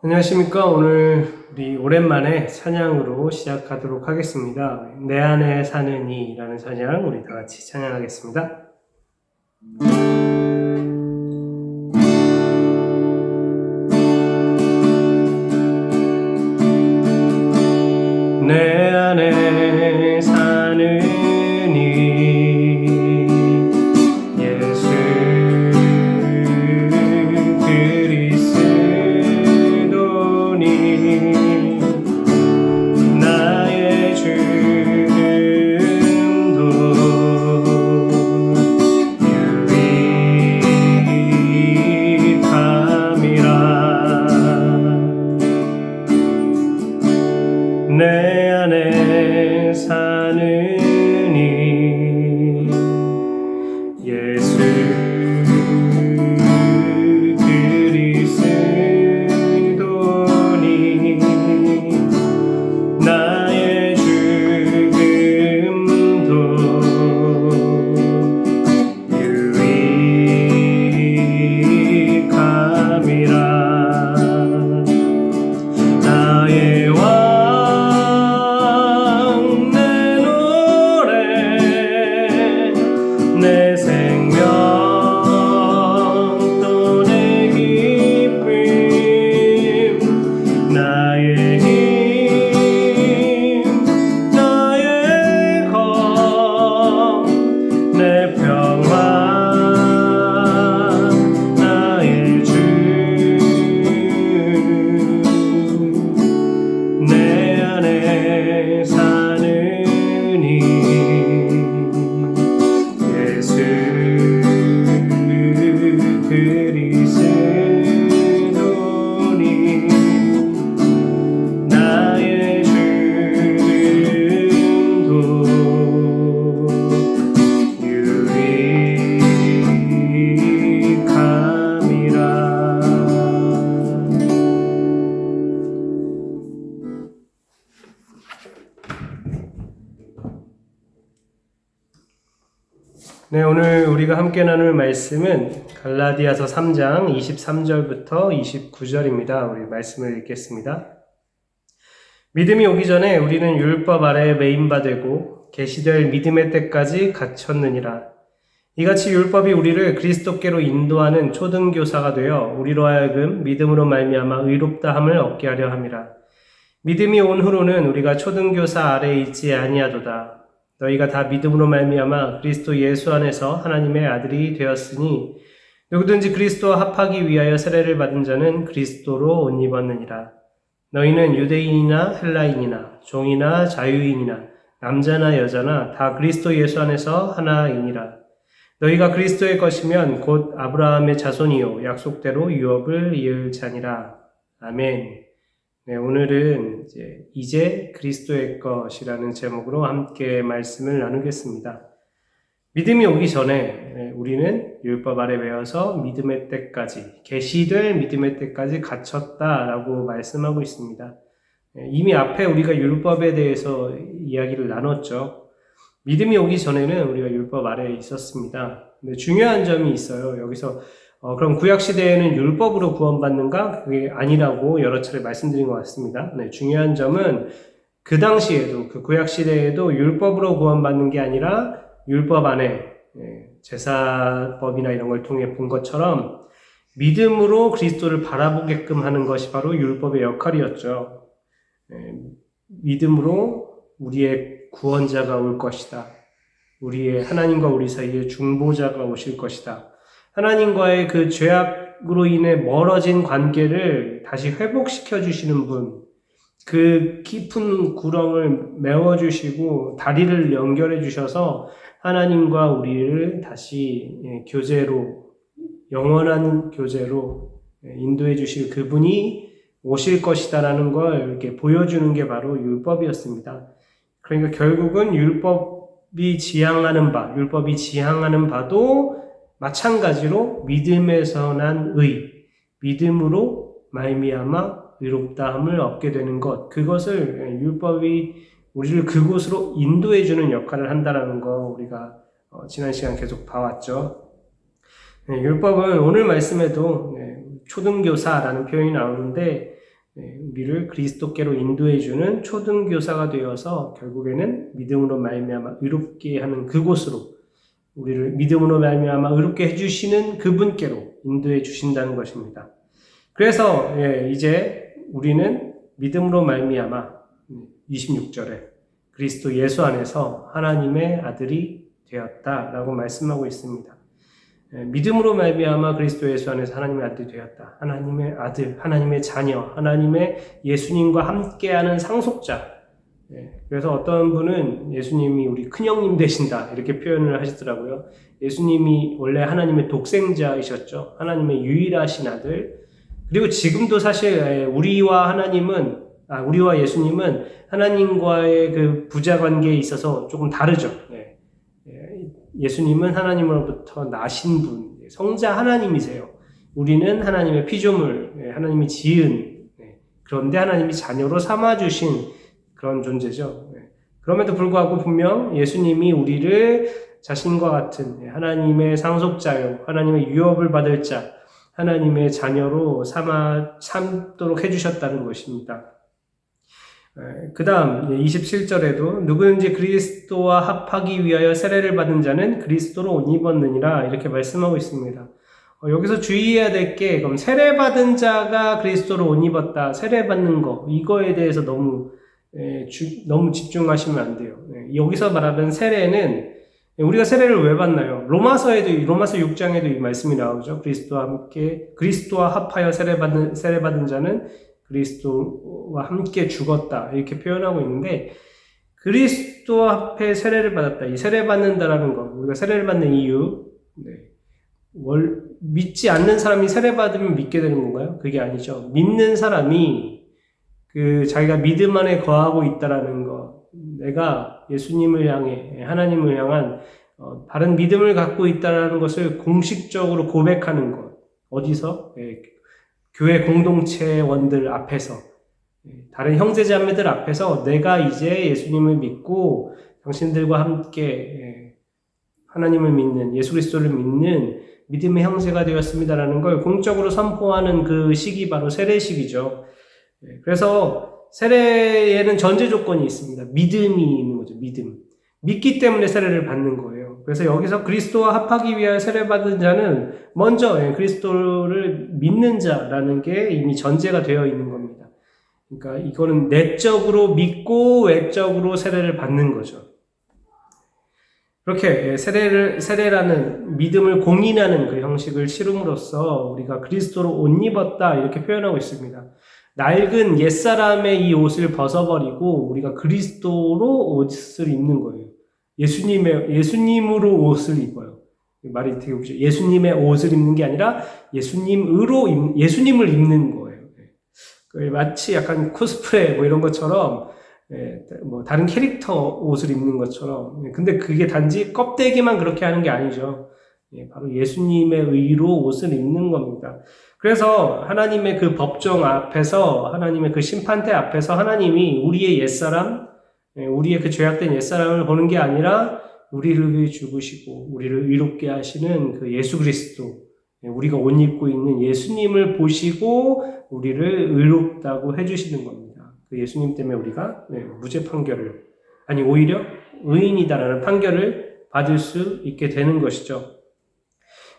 안녕하십니까. 오늘 우리 오랜만에 찬양으로 시작하도록 하겠습니다. 내 안에 사는 이라는 찬양 우리 다 같이 찬양하겠습니다. 내 안에 사는 이 예수 그리스도니 나의 죽음도 유익함이라 내 안에 사는 이 예수 그리스도니 나의 죽음도 유익함이라 나의 내 생명 또 내 기쁨 나의 힘 나의 검 내 평화 나의 주 내 안에 사는 이 그리스도니 나의 죽음도 유익함이라. 네, 오늘 우리가 함께 나눌 말씀은 갈라디아서 3장 23절부터 29절입니다. 우리 말씀을 읽겠습니다. 믿음이 오기 전에 우리는 율법 아래에 매인바 되고 계시될 믿음의 때까지 갇혔느니라. 이같이 율법이 우리를 그리스도께로 인도하는 초등교사가 되어 우리로 하여금 믿음으로 말미암아 의롭다함을 얻게 하려 함이라. 믿음이 온 후로는 우리가 초등교사 아래에 있지 아니하도다. 너희가 다 믿음으로 말미암아 그리스도 예수 안에서 하나님의 아들이 되었으니 누구든지 그리스도와 합하기 위하여 세례를 받은 자는 그리스도로 옷 입었느니라. 너희는 유대인이나 헬라인이나 종이나 자유인이나 남자나 여자나 다 그리스도 예수 안에서 하나이니라. 너희가 그리스도의 것이면 곧 아브라함의 자손이요 약속대로 유업을 이을 자니라. 아멘. 네, 오늘은 이제 그리스도의 것이라는 제목으로 함께 말씀을 나누겠습니다. 믿음이 오기 전에 우리는 율법 아래 매여서 믿음의 때까지, 계시될 믿음의 때까지 갇혔다라고 말씀하고 있습니다. 이미 앞에 우리가 율법에 대해서 이야기를 나눴죠. 믿음이 오기 전에는 우리가 율법 아래에 있었습니다. 근데 중요한 점이 있어요. 여기서 그럼 구약시대에는 율법으로 구원받는가? 그게 아니라고 여러 차례 말씀드린 것 같습니다. 네, 중요한 점은 그 당시에도, 그 구약시대에도 율법으로 구원받는 게 아니라 율법 안에 제사법이나 이런 걸 통해 본 것처럼 믿음으로 그리스도를 바라보게끔 하는 것이 바로 율법의 역할이었죠. 믿음으로 우리의 구원자가 올 것이다. 우리의 하나님과 우리 사이에 중보자가 오실 것이다. 하나님과의 그 죄악으로 인해 멀어진 관계를 다시 회복시켜 주시는 분, 그 깊은 구렁을 메워주시고 다리를 연결해 주셔서 하나님과 우리를 다시 교제로, 영원한 교제로 인도해 주실 그분이 오실 것이다라는 걸 이렇게 보여주는 게 바로 율법이었습니다. 그러니까 결국은 율법이 지향하는 바도 마찬가지로 믿음에서 난 믿음으로 말미암아 의롭다함을 얻게 되는 것, 그것을 율법이 우리를 그곳으로 인도해주는 역할을 한다는 거 우리가 지난 시간 계속 봐왔죠. 율법은 오늘 말씀에도 초등교사라는 표현이 나오는데 우리를 그리스도께로 인도해주는 초등교사가 되어서 결국에는 믿음으로 말미암아 의롭게 하는 그곳으로 우리를 믿음으로 말미암아 의롭게 해주시는 그분께로 인도해 주신다는 것입니다. 그래서 이제 우리는 믿음으로 말미암아 26절에 그리스도 예수 안에서 하나님의 아들이 되었다라고 말씀하고 있습니다. 믿음으로 말미암아 그리스도 예수 안에서 하나님의 아들이 되었다. 하나님의 아들, 하나님의 자녀, 하나님의 예수님과 함께하는 상속자. 그래서 어떤 분은 예수님이 우리 큰형님 되신다 이렇게 표현을 하시더라고요. 예수님이 원래 하나님의 독생자이셨죠. 하나님의 유일하신 아들. 그리고 지금도 사실 우리와 예수님은 하나님과의 그 부자 관계에 있어서 조금 다르죠. 예수님은 하나님으로부터 나신 분, 성자 하나님이세요. 우리는 하나님의 피조물, 하나님이 지은, 그런데 하나님이 자녀로 삼아주신 그런 존재죠. 그럼에도 불구하고 분명 예수님이 우리를 자신과 같은 하나님의 상속자요, 하나님의 유업을 받을 자, 하나님의 자녀로 삼도록 해주셨다는 것입니다. 그 다음 27절에도 누구든지 그리스도와 합하기 위하여 세례를 받은 자는 그리스도로 옷 입었느니라 이렇게 말씀하고 있습니다. 여기서 주의해야 될 게 그럼 세례 받은 자가 그리스도로 옷 입었다, 세례 받는 거 이거에 대해서 너무 집중하시면 안 돼요. 여기서 말하는 세례는 우리가 세례를 왜 받나요? 로마서 6장에도 이 말씀이 나오죠. 그리스도와 합하여 세례 받은 자는 그리스도와 함께 죽었다 이렇게 표현하고 있는데 그리스도와 합해 세례를 받았다. 이 세례 받는다라는 거 우리가 세례를 받는 이유 믿지 않는 사람이 세례 받으면 믿게 되는 건가요? 그게 아니죠. 믿는 사람이 자기가 믿음 안에 거하고 있다라는 거 내가 예수님을 향해 하나님을 향한 바른 믿음을 갖고 있다라는 것을 공식적으로 고백하는 것 어디서? 교회 공동체원들 앞에서 다른 형제자매들 앞에서 내가 이제 예수님을 믿고 당신들과 함께 하나님을 믿는 예수 그리스도를 믿는 믿음의 형제가 되었습니다라는 걸 공적으로 선포하는 그 시기 바로 세례식이죠. 그래서 세례에는 전제 조건이 있습니다. 믿음이 있는 거죠. 믿기 때문에 세례를 받는 거예요. 그래서 여기서 그리스도와 합하기 위하여 세례받은 자는 먼저 그리스도를 믿는 자라는 게 이미 전제가 되어 있는 겁니다. 그러니까 이거는 내적으로 믿고 외적으로 세례를 받는 거죠. 그렇게 세례라는 믿음을 공인하는 그 형식을 치름으로써 우리가 그리스도로 옷 입었다 이렇게 표현하고 있습니다. 낡은 옛사람의 이 옷을 벗어버리고 우리가 그리스도로 옷을 입는 거예요. 예수님으로 옷을 입어요. 말이 되게 웃기죠. 예수님의 옷을 입는 게 아니라 예수님을 입는 거예요. 마치 약간 코스프레 이런 것처럼 다른 캐릭터 옷을 입는 것처럼. 근데 그게 단지 껍데기만 그렇게 하는 게 아니죠. 바로 예수님의 의로 옷을 입는 겁니다. 그래서 하나님의 그 법정 앞에서 하나님의 그 심판대 앞에서 하나님이 우리의 옛사람 우리의 그 죄악된 옛사람을 보는 게 아니라 우리를 위해 죽으시고 우리를 의롭게 하시는 그 예수 그리스도 우리가 옷 입고 있는 예수님을 보시고 우리를 의롭다고 해주시는 겁니다. 그 예수님 때문에 우리가 무죄 판결을 오히려 의인이다라는 판결을 받을 수 있게 되는 것이죠.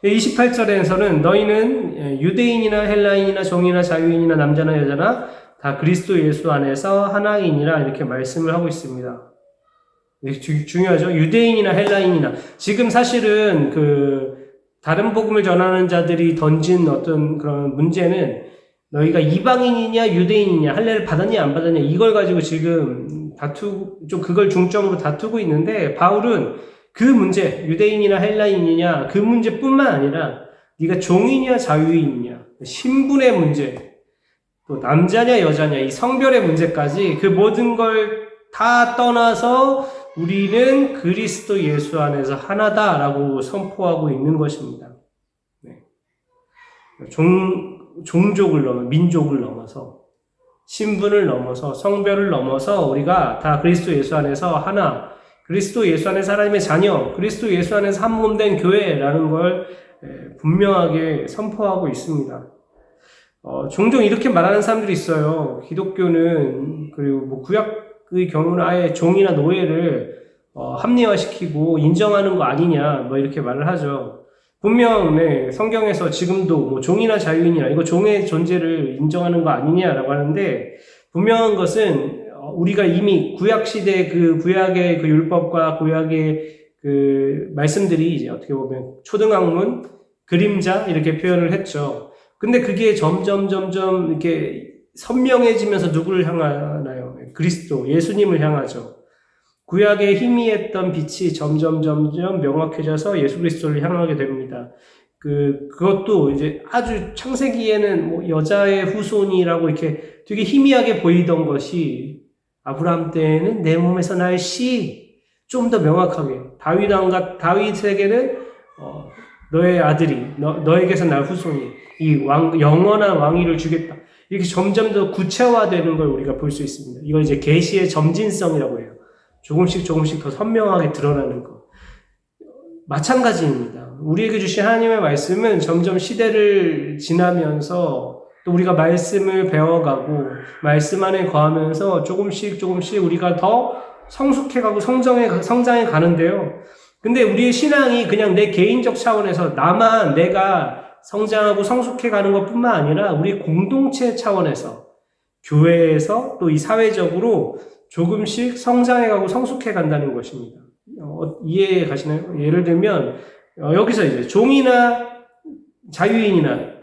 28절에서는 너희는 유대인이나 헬라인이나 종이나 자유인이나 남자나 여자나 다 그리스도 예수 안에서 하나이니라 이렇게 말씀을 하고 있습니다. 중요하죠. 유대인이나 헬라인이나 지금 사실은 다른 복음을 전하는 자들이 던진 어떤 그런 문제는 너희가 이방인이냐 유대인이냐 할례를 받았냐 안 받았냐 이걸 가지고 지금 좀 그걸 중점으로 다투고 있는데 바울은 그 문제 유대인이나 헬라인이냐 그 문제뿐만 아니라 네가 종이냐 자유인이냐 신분의 문제 또 남자냐 여자냐 이 성별의 문제까지 그 모든 걸 다 떠나서 우리는 그리스도 예수 안에서 하나다라고 선포하고 있는 것입니다. 종족을 민족을 넘어서 신분을 넘어서 성별을 넘어서 우리가 다 그리스도 예수 안에서 하나 그리스도 예수 안에서 하나님의 자녀 그리스도 예수 안에서 한 몸 된 교회라는 걸 분명하게 선포하고 있습니다. 종종 이렇게 말하는 사람들이 있어요. 기독교는, 그리고 뭐 구약의 경우는 아예 종이나 노예를 합리화시키고 인정하는 거 아니냐, 뭐 이렇게 말을 하죠. 분명, 네, 성경에서 지금도 뭐 종이나 자유인이나 이거 종의 존재를 인정하는 거 아니냐라고 하는데, 분명한 것은 우리가 이미 구약시대 그 구약의 그 율법과 구약의 그 말씀들이 이제 어떻게 보면 초등학문, 그림자 이렇게 표현을 했죠. 근데 그게 점점 이렇게 선명해지면서 누구를 향하나요? 그리스도, 예수님을 향하죠. 구약의 희미했던 빛이 점점 명확해져서 예수 그리스도를 향하게 됩니다. 그것도 이제 아주 창세기에는 뭐 여자의 후손이라고 이렇게 되게 희미하게 보이던 것이 아브라함 때에는 내 몸에서 날 씨, 좀 더 명확하게 다윗에게는 너의 아들이 너에게서 날 후손이 이 영원한 왕위를 주겠다. 이렇게 점점 더 구체화되는 걸 우리가 볼 수 있습니다. 이걸 이제 계시의 점진성이라고 해요. 조금씩 더 선명하게 드러나는 것. 마찬가지입니다. 우리에게 주신 하나님의 말씀은 점점 시대를 지나면서 또 우리가 말씀을 배워가고 말씀 안에 거하면서 조금씩 우리가 더 성숙해가고 성장해 가는데요. 근데 우리의 신앙이 그냥 내 개인적 차원에서 내가 성장하고 성숙해 가는 것뿐만 아니라 우리 공동체 차원에서 교회에서 또 이 사회적으로 조금씩 성장해 가고 성숙해 간다는 것입니다. 이해 가시나요? 예를 들면 여기서 이제 종이나 자유인이나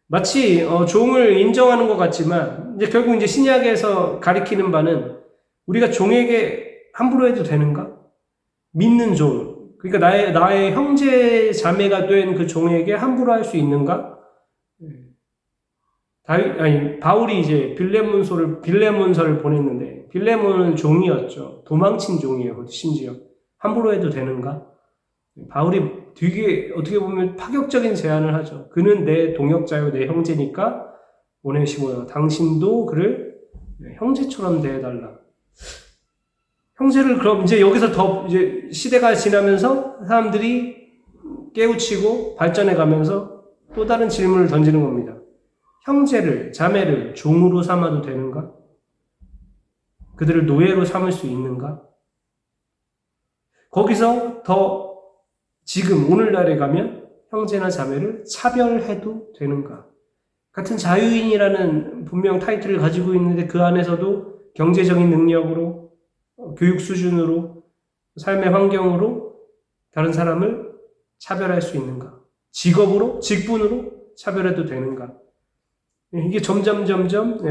마치 종을 인정하는 것 같지만 이제 결국 이제 신약에서 가리키는 바는 우리가 종에게 함부로 해도 되는가? 믿는 종. 그러니까 나의 형제 자매가 된 그 종에게 함부로 할 수 있는가? 바울이 이제 빌레몬서를 보냈는데, 빌레몬은 종이었죠. 도망친 종이에요, 심지어. 함부로 해도 되는가? 바울이 되게, 어떻게 보면 파격적인 제안을 하죠. 그는 내 동역자요, 내 형제니까, 오네시모야, 당신도 그를 형제처럼 대해달라. 형제를 그럼 이제 여기서 더 이제 시대가 지나면서 사람들이 깨우치고 발전해 가면서 또 다른 질문을 던지는 겁니다. 형제를, 자매를 종으로 삼아도 되는가? 그들을 노예로 삼을 수 있는가? 거기서 더 지금 오늘날에 가면 형제나 자매를 차별해도 되는가? 같은 자유인이라는 분명 타이틀을 가지고 있는데 그 안에서도 경제적인 능력으로 교육 수준으로 삶의 환경으로 다른 사람을 차별할 수 있는가? 직업으로, 직분으로 차별해도 되는가? 이게 점점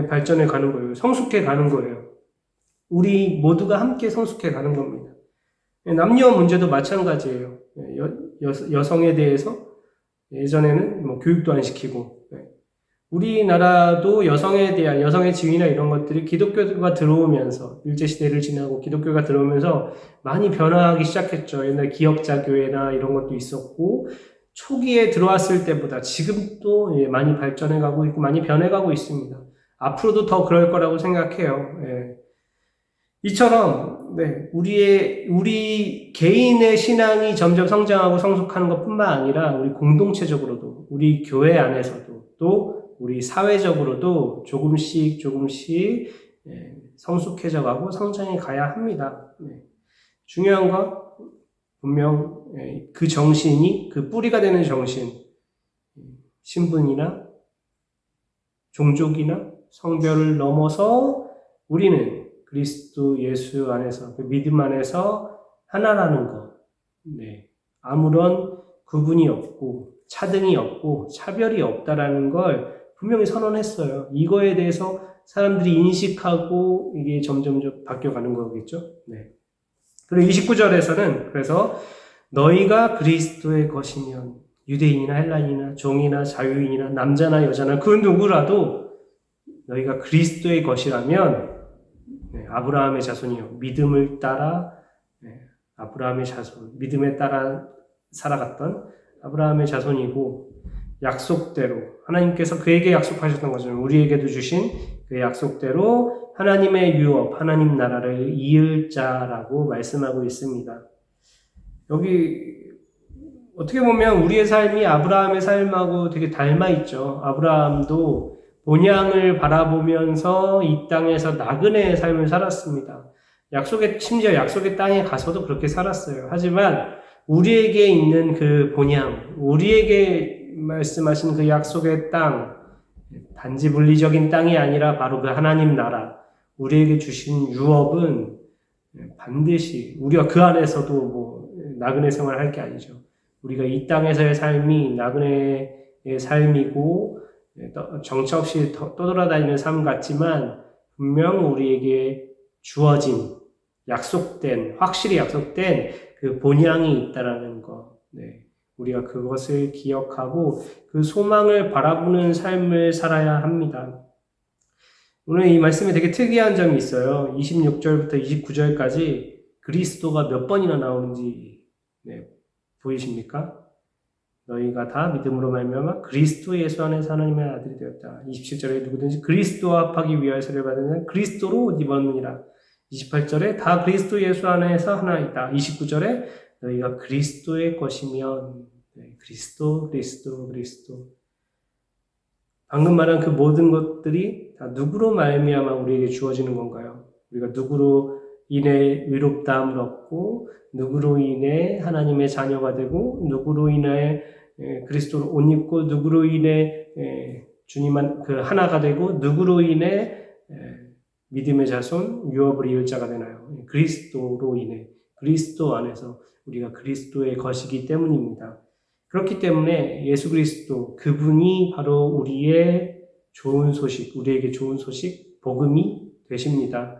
발전해 가는 거예요. 성숙해 가는 거예요. 우리 모두가 함께 성숙해 가는 겁니다. 남녀 문제도 마찬가지예요. 여성에 대해서 예전에는 뭐 교육도 안 시키고, 우리나라도 여성에 대한 여성의 지위나 이런 것들이 기독교가 들어오면서 일제시대를 지나고 기독교가 들어오면서 많이 변화하기 시작했죠. 옛날 기역자교회나 이런 것도 있었고 초기에 들어왔을 때보다 지금도 많이 발전해가고 있고 많이 변해가고 있습니다. 앞으로도 더 그럴 거라고 생각해요. 이처럼 우리 개인의 신앙이 점점 성장하고 성숙하는 것뿐만 아니라 우리 공동체적으로도 우리 교회 안에서도 또 우리 사회적으로도 조금씩 성숙해져 가고 성장해 가야 합니다. 중요한 건 분명 그 정신이 그 뿌리가 되는 정신, 신분이나 종족이나 성별을 넘어서 우리는 그리스도 예수 안에서 그 믿음 안에서 하나라는 것, 아무런 구분이 없고 차등이 없고 차별이 없다라는 걸 분명히 선언했어요. 이거에 대해서 사람들이 인식하고 이게 점점 바뀌어가는 거겠죠. 그리고 29절에서는 그래서 너희가 그리스도의 것이면 유대인이나 헬라인이나 종이나 자유인이나 남자나 여자나 그 누구라도 너희가 그리스도의 것이라면 아브라함의 자손이요 믿음을 따라 아브라함의 자손 믿음에 따라 살아갔던 아브라함의 자손이고 약속대로 하나님께서 그에게 약속하셨던 것처럼 우리에게도 주신 그 약속대로 하나님의 유업, 하나님 나라를 이을 자라고 말씀하고 있습니다. 여기 어떻게 보면 우리의 삶이 아브라함의 삶하고 되게 닮아 있죠. 아브라함도 본향을 바라보면서 이 땅에서 나그네의 삶을 살았습니다. 심지어 약속의 땅에 가서도 그렇게 살았어요. 하지만 우리에게 있는 그 본향, 우리에게 말씀하신 그 약속의 땅, 단지 물리적인 땅이 아니라 바로 그 하나님 나라, 우리에게 주신 유업은 반드시 우리가 그 안에서도 나그네 생활을 할 게 아니죠. 우리가 이 땅에서의 삶이 나그네의 삶이고 정처 없이 떠돌아다니는 삶 같지만 분명 우리에게 주어진 확실히 약속된 그 본향이 있다라는 것. 우리가 그것을 기억하고 그 소망을 바라보는 삶을 살아야 합니다. 오늘 이 말씀에 되게 특이한 점이 있어요. 26절부터 29절까지 그리스도가 몇 번이나 나오는지 보이십니까? 너희가 다 믿음으로 말미암아 그리스도 예수 안에서 하나님의 아들이 되었다. 27절에 누구든지 그리스도와 합하기 위하여 세례를 받은 자는 그리스도로 옷 입었느니라. 28절에 다 그리스도 예수 안에서 하나이다. 29절에 너희가 그리스도의 것이면 그리스도. 방금 말한 그 모든 것들이 다 누구로 말미암아 우리에게 주어지는 건가요? 우리가 누구로 인해 의롭다함을 얻고 누구로 인해 하나님의 자녀가 되고 누구로 인해 그리스도를 옷 입고 누구로 인해 주님 그 하나가 되고 누구로 인해 믿음의 자손 유업을 이을 자가 되나요? 그리스도로 인해 그리스도 안에서 우리가 그리스도의 것이기 때문입니다. 그렇기 때문에 예수 그리스도 그분이 바로 우리에게 좋은 소식, 복음이 되십니다.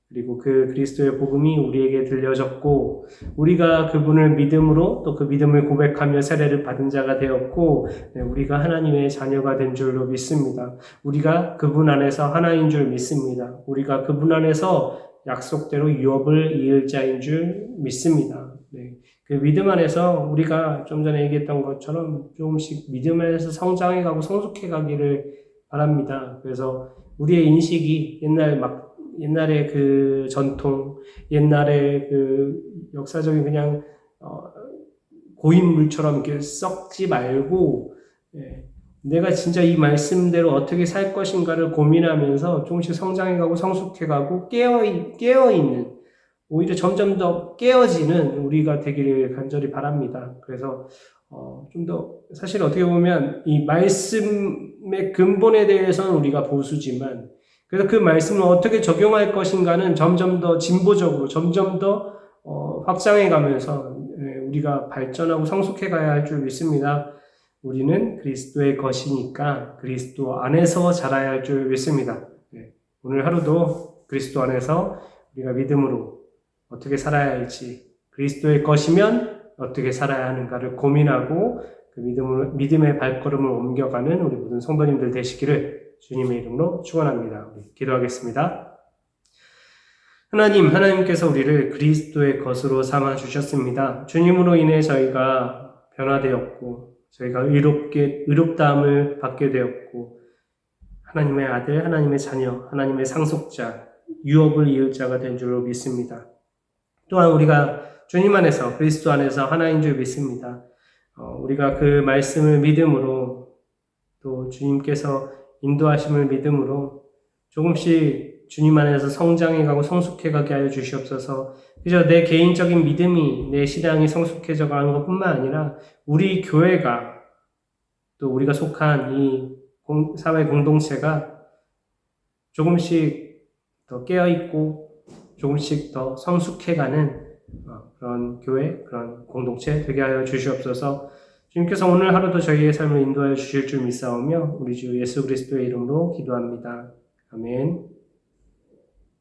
그리고 그 그리스도의 복음이 우리에게 들려졌고 우리가 그분을 믿음으로 또 그 믿음을 고백하며 세례를 받은 자가 되었고 우리가 하나님의 자녀가 된 줄로 믿습니다. 우리가 그분 안에서 하나인 줄 믿습니다. 우리가 그분 안에서 약속대로 유업을 이을 자인 줄 믿습니다. 그 믿음 안에서 우리가 좀 전에 얘기했던 것처럼 조금씩 믿음 안에서 성장해 가고 성숙해 가기를 바랍니다. 그래서 우리의 인식이 옛날의 그 전통, 옛날의 그 역사적인 그냥 고인물처럼 이렇게 썩지 말고 내가 진짜 이 말씀대로 어떻게 살 것인가를 고민하면서 조금씩 성장해가고 성숙해가고 깨어있는 오히려 점점 더 깨어지는 우리가 되기를 간절히 바랍니다. 그래서 좀 더 사실 어떻게 보면 이 말씀의 근본에 대해서는 우리가 보수지만 그래서 그 말씀을 어떻게 적용할 것인가는 점점 더 진보적으로 점점 더 확장해 가면서 우리가 발전하고 성숙해 가야 할 줄 믿습니다. 우리는 그리스도의 것이니까 그리스도 안에서 자라야 할 줄 믿습니다. 오늘 하루도 그리스도 안에서 우리가 믿음으로 어떻게 살아야 할지 그리스도의 것이면 어떻게 살아야 하는가를 고민하고 그 믿음의 발걸음을 옮겨가는 우리 모든 성도님들 되시기를 주님의 이름으로 축원합니다. 기도하겠습니다. 하나님께서 우리를 그리스도의 것으로 삼아 주셨습니다. 주님으로 인해 저희가 변화되었고 저희가 의롭다함을 받게 되었고 하나님의 아들, 하나님의 자녀, 하나님의 상속자, 유업을 이을 자가 된 줄로 믿습니다. 또한 우리가 주님 안에서 그리스도 안에서 하나인 줄 믿습니다. 우리가 그 말씀을 믿음으로 또 주님께서 인도하심을 믿음으로 조금씩 주님 안에서 성장해가고 성숙해가게 하여 주시옵소서. 그저 내 개인적인 믿음이 내 신앙이 성숙해져 가는 것뿐만 아니라 우리 교회가 또 우리가 속한 이 사회 공동체가 조금씩 더 깨어있고 조금씩 더 성숙해가는 그런 교회, 그런 공동체 되게 하여 주시옵소서. 주님께서 오늘 하루도 저희의 삶을 인도하여 주실 줄 믿사오며 우리 주 예수 그리스도의 이름으로 기도합니다. 아멘.